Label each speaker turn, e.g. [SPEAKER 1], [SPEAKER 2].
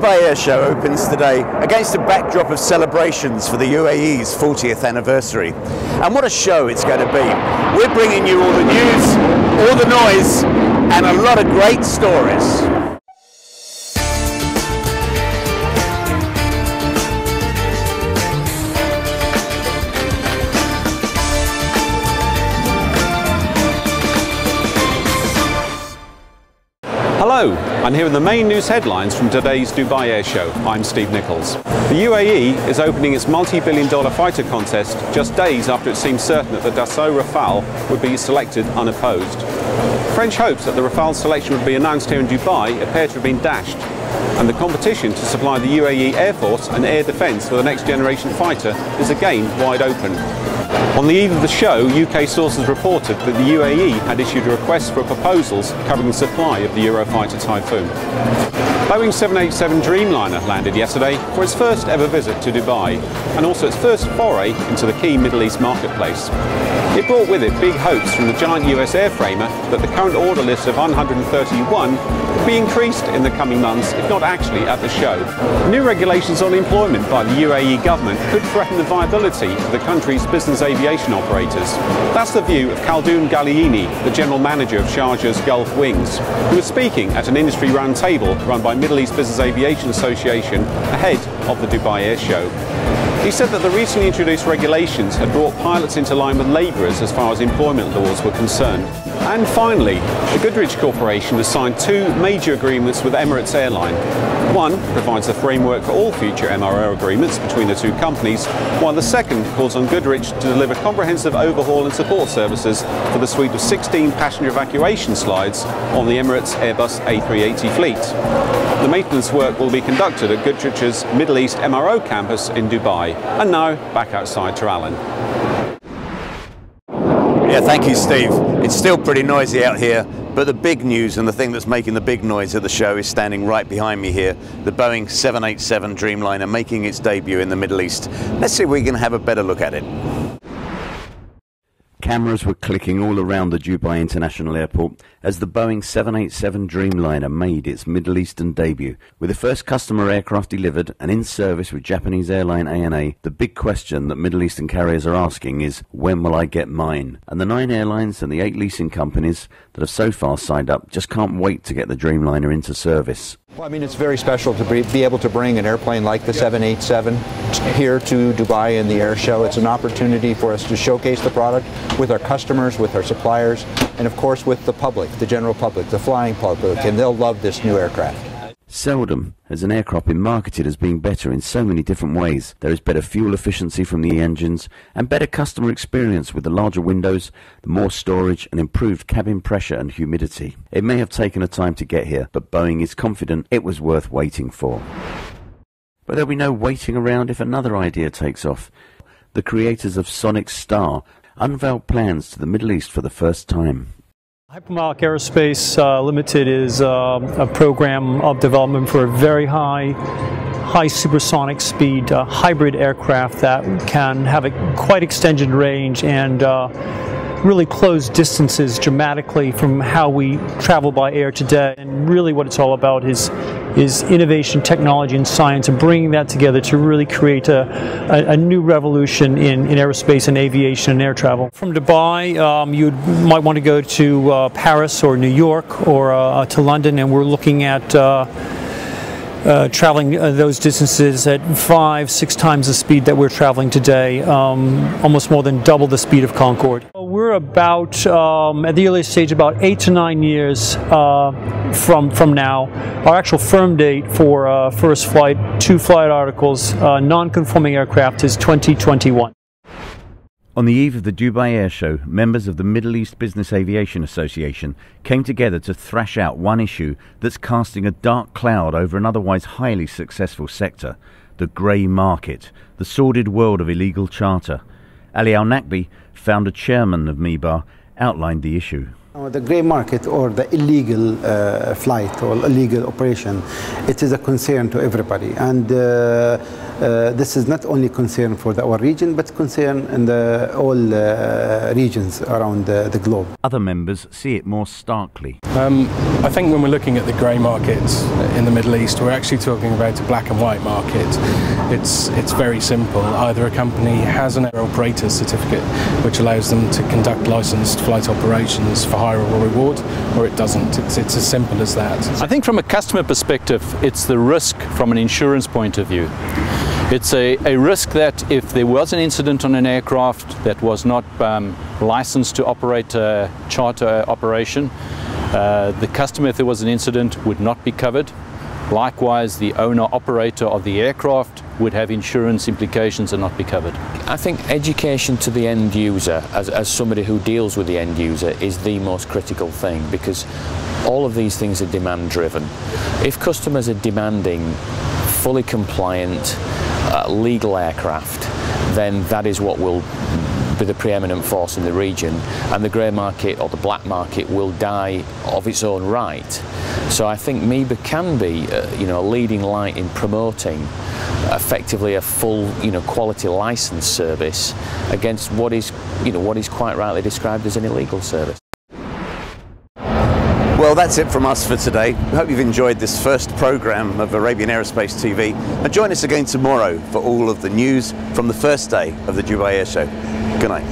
[SPEAKER 1] Dubai Airshow opens today against a backdrop of celebrations for the UAE's 40th anniversary. And what a show it's going to be. We're bringing you all the news, all the noise, and a lot of great stories.
[SPEAKER 2] Hello, I'm here with the main news headlines from today's Dubai Airshow. I'm Steve Nichols. The UAE is opening its multi-billion-dollar fighter contest just days after it seemed certain that the Dassault Rafale would be selected unopposed. French hopes that the Rafale selection would be announced here in Dubai appear to have been dashed, and the competition to supply the UAE Air Force and air defence for the next generation fighter is again wide open. On the eve of the show, UK sources reported that the UAE had issued a request for proposals covering the supply of the Eurofighter Typhoon. Boeing 787 Dreamliner landed yesterday for its first ever visit to Dubai, and also its first foray into the key Middle East marketplace. It brought with it big hopes from the giant US airframer that the current order list of 131 would be increased in the coming months, if not actually at the show. New regulations on employment by the UAE government could threaten the viability of the country's business aviation operators. That's the view of Khaldoon Ghalyini, the general manager of Sharjah's Gulf Wings, who was speaking at an industry roundtable run by Middle East Business Aviation Association ahead of the Dubai Airshow. He said that the recently introduced regulations had brought pilots into line with labourers as far as employment laws were concerned. And finally, the Goodrich Corporation has signed two major agreements with Emirates Airline. One provides the framework for all future MRO agreements between the two companies, while the second calls on Goodrich to deliver comprehensive overhaul and support services for the suite of 16 passenger evacuation slides on the Emirates Airbus A380 fleet. The maintenance work will be conducted at Goodrich's Middle East MRO campus in Dubai. And now, back outside to Alan.
[SPEAKER 1] Yeah, thank you, Steve. It's still pretty noisy out here, but the big news and the thing that's making the big noise at the show is standing right behind me here, the Boeing 787 Dreamliner making its debut in the Middle East. Let's see if we can have a better look at it. Cameras were clicking all around the Dubai International Airport as the Boeing 787 Dreamliner made its Middle Eastern debut. With the first customer aircraft delivered and in service with Japanese airline ANA, the big question that Middle Eastern carriers are asking is, when will I get mine? And the 9 airlines and the 8 leasing companies that have so far signed up just can't wait to get the Dreamliner into service.
[SPEAKER 3] Well, I mean, it's very special to be able to bring an airplane like the 787 here to Dubai in the air show. It's an opportunity for us to showcase the product with our customers, with our suppliers, and of course with the public, the general public, the flying public, and they'll love this new aircraft.
[SPEAKER 1] Seldom has an aircraft been marketed as being better in so many different ways. There is better fuel efficiency from the engines and better customer experience with the larger windows, the more storage and improved cabin pressure and humidity. It may have taken a time to get here, but Boeing is confident it was worth waiting for. But there'll be no waiting around if another idea takes off. The creators of Sonic Star unveiled plans to the Middle East for the first time.
[SPEAKER 4] Arabian Aerospace Limited is a program of development for a very high supersonic speed hybrid aircraft that can have a quite extended range and really close distances dramatically from how we travel by air today. And really what it's all about is innovation, technology, and science, and bringing that together to really create a new revolution in aerospace and aviation and air travel. From Dubai, you might want to go to Paris or New York or to London, and we're looking at traveling those distances at 5-6 times the speed that we're traveling today, almost more than double the speed of Concorde. We're about, at the earliest stage, about 8 to 9 years from now. Our actual firm date for first flight, 2 flight articles, non-conforming aircraft is 2021.
[SPEAKER 1] On the eve of the Dubai Airshow, members of the Middle East Business Aviation Association came together to thrash out one issue that's casting a dark cloud over an otherwise highly successful sector, the grey market, the sordid world of illegal charter. Ali Al-Nakbi, founder chairman of MIBAR, outlined the issue.
[SPEAKER 5] The grey market or the illegal flight or illegal operation, it is a concern to everybody, and this is not only concern for our region, but concern in all regions around the globe.
[SPEAKER 1] Other members see it more starkly.
[SPEAKER 6] I think when we're looking at the grey markets in the Middle East, we're actually talking about a black and white market. It's very simple. Either a company has an air operator certificate which allows them to conduct licensed flight operations for hire or reward, or it doesn't. It's as simple as that.
[SPEAKER 7] I think from a customer perspective, it's the risk from an insurance point of view. It's a risk that if there was an incident on an aircraft that was not licensed to operate a charter operation, the customer, if there was an incident, would not be covered. Likewise, the owner-operator of the aircraft would have insurance implications and not be covered.
[SPEAKER 8] I think education to the end user, as somebody who deals with the end user, is the most critical thing, because all of these things are demand-driven. If customers are demanding fully compliant, legal aircraft, then that is what will be the preeminent force in the region, and the grey market or the black market will die of its own right. So I think MEBA can be a leading light in promoting effectively a full quality license service against what is quite rightly described as an illegal service.
[SPEAKER 1] Well, that's it from us for today. We hope you've enjoyed this first programme of Arabian Aerospace TV, and join us again tomorrow for all of the news from the first day of the Dubai Airshow. Good night.